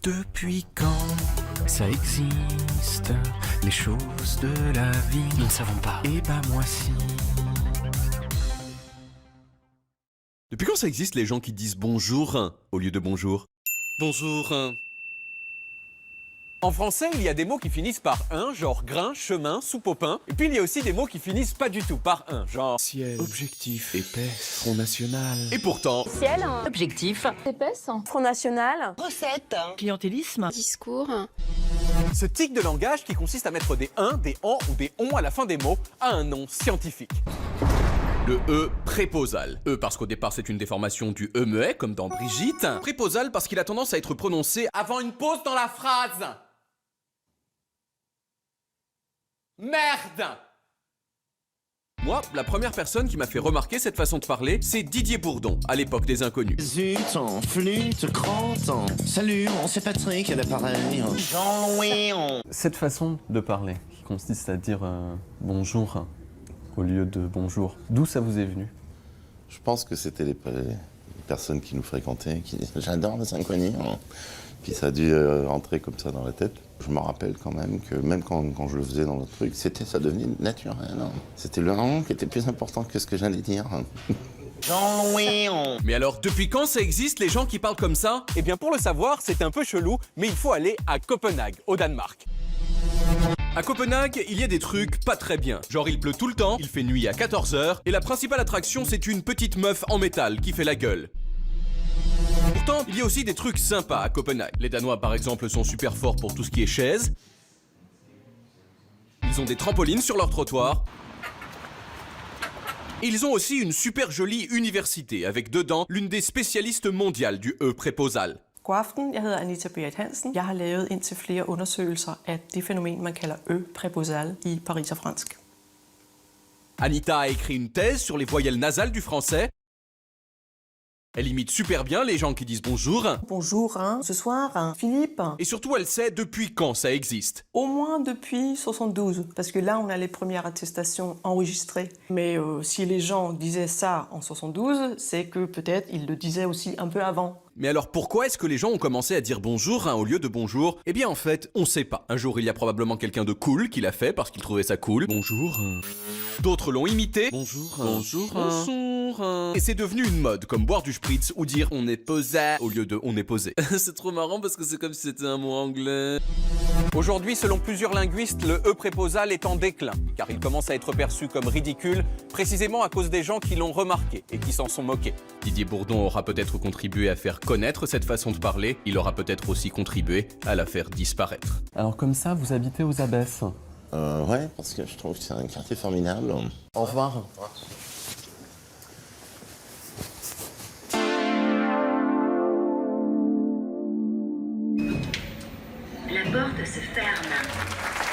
Depuis quand ça existe, les choses de la vie? Nous ne savons pas. Eh ben moi si. Depuis quand ça existe les gens qui disent bonjour au lieu de bonjour? Bonjour. En français, il y a des mots qui finissent par un, genre grain, chemin, soupe au pain. Et puis il y a aussi des mots qui finissent pas du tout par un, genre Ciel, objectif, épais, Front National. Et pourtant, Ciel, Objectif. épaisse, Front National, Recette. Clientélisme. discours, ce tic de langage qui consiste à mettre des un, des en ou des on à la fin des mots a un nom scientifique. le E préposal. E parce qu'au départ c'est une déformation du E muet, comme dans Brigitte. Préposal parce qu'il a tendance à être prononcé Avant une pause dans la phrase. Merde! Moi, la première personne qui m'a fait remarquer cette façon de parler, c'est Didier Bourdon, à l'époque des Inconnus. Zut, flûte, crotte. Salut, c'est Patrick à l'appareil. Jean-Louis. Cette façon de parler, qui consiste à dire bonjour au lieu de bonjour, d'où ça vous est venu? Je pense que c'était les personnes qui nous fréquentaient, qui disaient « j'adore les Inconnus ». Puis ça a dû rentrer comme ça dans la tête. Je me rappelle quand même que même quand je le faisais dans le truc, ça devenait naturel. C'était le « nom » qui était plus important que ce que j'allais dire. Jean-Louis. Mais alors, depuis quand ça existe les gens qui parlent comme ça? Eh bien pour le savoir, c'est un peu chelou, mais il faut aller à Copenhague, au Danemark. À Copenhague, il y a des trucs pas très bien. Genre il pleut tout le temps, il fait nuit à 14h, et la principale attraction c'est une petite meuf en métal qui fait la gueule. Pourtant, il y a aussi des trucs sympas à Copenhague. Les Danois par exemple sont super forts pour tout ce qui est chaises. Ils ont des trampolines sur leur trottoir. Et ils ont aussi une super jolie université avec dedans l'une des spécialistes mondiales du E préposal. God aften, jeg hedder Anita Berit Hansen. Jeg har lavet indtil flere undersøgelser af det fænomen, man kalder præposal i pariserfransk. Anita a écrit une thèse sur les voyelles nasales du français. Elle imite super bien les gens qui disent bonjour. Bonjour, ce soir, Philippe. Et surtout, elle sait depuis quand ça existe. Au moins depuis 72, parce que là, on a les premières attestations enregistrées. Mais si les gens disaient ça en 72, c'est que peut-être ils le disaient aussi un peu avant. Mais alors pourquoi est-ce que les gens ont commencé à dire bonjour au lieu de bonjour? Eh bien en fait, on sait pas. Un jour il y a probablement quelqu'un de cool qui l'a fait parce qu'il trouvait ça cool. Bonjour. D'autres l'ont imité. Bonjour. Bonjour. Bonjour. Et c'est devenu une mode, comme boire du spritz ou dire on est posé au lieu de on est posé. C'est trop marrant parce que c'est comme si c'était un mot anglais. Aujourd'hui, selon plusieurs linguistes, le E préposal est en déclin, car il commence à être perçu comme ridicule, précisément à cause des gens qui l'ont remarqué et qui s'en sont moqués. Didier Bourdon aura peut-être contribué à faire connaître cette façon de parler, il aura peut-être aussi contribué à la faire disparaître. Alors comme ça, vous habitez aux Abbesses? Ouais, parce que je trouve que c'est un quartier formidable. Au revoir. La porte se ferme.